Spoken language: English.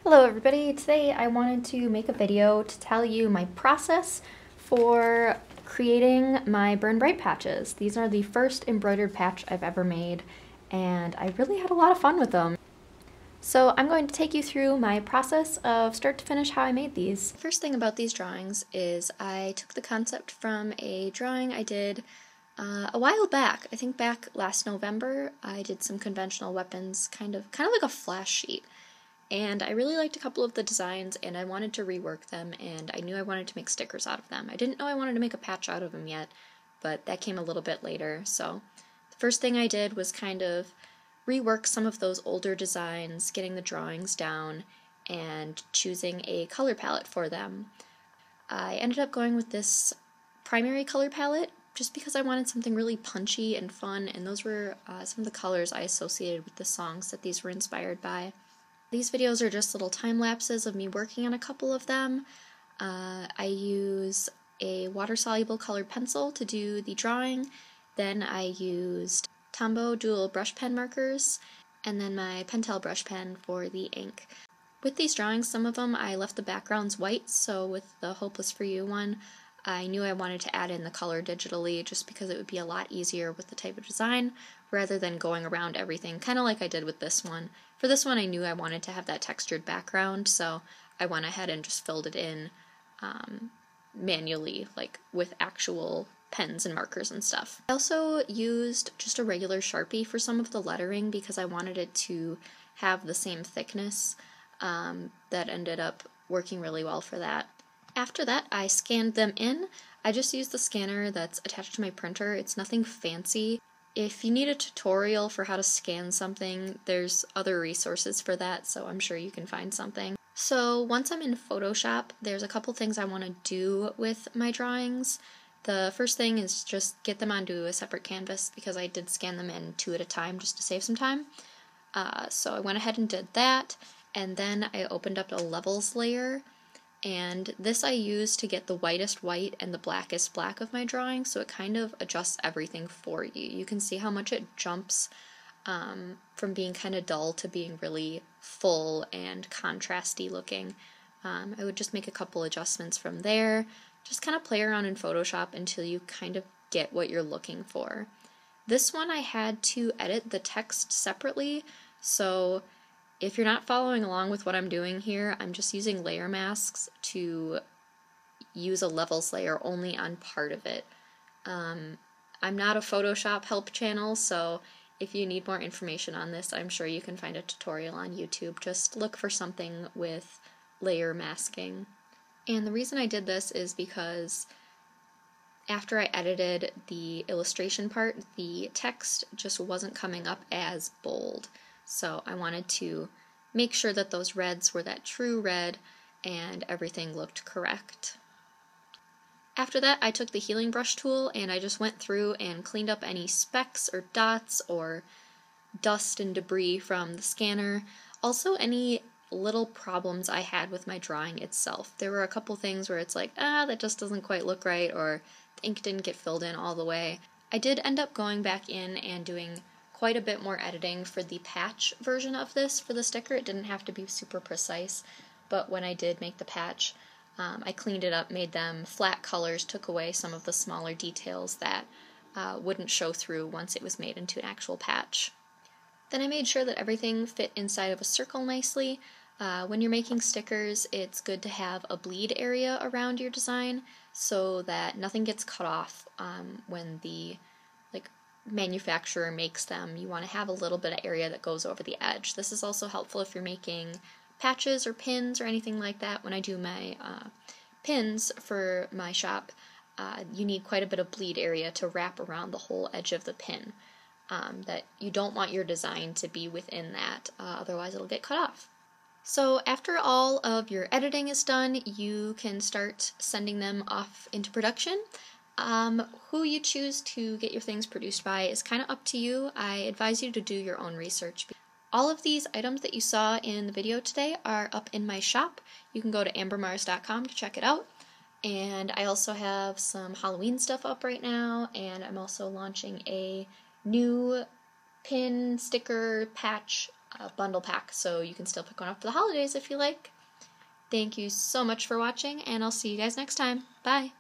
Hello everybody, today I wanted to make a video to tell you my process for creating my Burn Bright patches. These are the first embroidered patch I've ever made and I really had a lot of fun with them. So I'm going to take you through my process of start to finish how I made these. First thing about these drawings is I took the concept from a drawing I did a while back. I think back last November I did some conventional weapons, kind of like a flash sheet. And I really liked a couple of the designs and I wanted to rework them, and I knew I wanted to make stickers out of them. I didn't know I wanted to make a patch out of them yet, but that came a little bit later. So the first thing I did was kind of rework some of those older designs, getting the drawings down and choosing a color palette for them. I ended up going with this primary color palette just because I wanted something really punchy and fun, and those were some of the colors I associated with the songs that these were inspired by. These videos are just little time lapses of me working on a couple of them. I use a water-soluble colored pencil to do the drawing, then I used Tombow dual brush pen markers, and then my Pentel brush pen for the ink. With these drawings, some of them I left the backgrounds white, so with the Hopeless For You one, I knew I wanted to add in the color digitally just because it would be a lot easier with the type of design rather than going around everything, kind of like I did with this one. For this one I knew I wanted to have that textured background, so I went ahead and just filled it in manually, like with actual pens and markers and stuff. I also used just a regular Sharpie for some of the lettering because I wanted it to have the same thickness. That ended up working really well for that. After that, I scanned them in. I just used the scanner that's attached to my printer. It's nothing fancy. If you need a tutorial for how to scan something, there's other resources for that, so I'm sure you can find something. So once I'm in Photoshop, there's a couple things I want to do with my drawings. The first thing is just get them onto a separate canvas because I did scan them in 2 at a time just to save some time. So I went ahead and did that, and then I opened up a levels layer. And this I use to get the whitest white and the blackest black of my drawing, so it kind of adjusts everything for you. You can see how much it jumps from being kind of dull to being really full and contrasty looking. I would just make a couple adjustments from there, just kind of play around in Photoshop until you kind of get what you're looking for. This one I had to edit the text separately, so if you're not following along with what I'm doing here, I'm just using layer masks to use a levels layer only on part of it. I'm not a Photoshop help channel, so if you need more information on this, I'm sure you can find a tutorial on YouTube. Just look for something with layer masking. And the reason I did this is because after I edited the illustration part, the text just wasn't coming up as bold. So I wanted to make sure that those reds were that true red and everything looked correct. After that, I took the healing brush tool and I just went through and cleaned up any specks or dots or dust and debris from the scanner. Also, any little problems I had with my drawing itself. There were a couple things where it's like, that just doesn't quite look right, or the ink didn't get filled in all the way. I did end up going back in and doing quite a bit more editing for the patch version of this for the sticker. It didn't have to be super precise, but when I did make the patch, I cleaned it up, made them flat colors, took away some of the smaller details that wouldn't show through once it was made into an actual patch. Then I made sure that everything fit inside of a circle nicely. When you're making stickers, it's good to have a bleed area around your design so that nothing gets cut off when the manufacturer makes them. You want to have a little bit of area that goes over the edge. This is also helpful if you're making patches or pins or anything like that. When I do my pins for my shop, you need quite a bit of bleed area to wrap around the whole edge of the pin. That you don't want your design to be within that, otherwise it'll get cut off. So after all of your editing is done, you can start sending them off into production. Who you choose to get your things produced by is kind of up to you. I advise you to do your own research. All of these items that you saw in the video today are up in my shop. You can go to ambermars.com to check it out. And I also have some Halloween stuff up right now, and I'm also launching a new pin, sticker, patch bundle pack, so you can still pick one up for the holidays if you like. Thank you so much for watching, and I'll see you guys next time. Bye!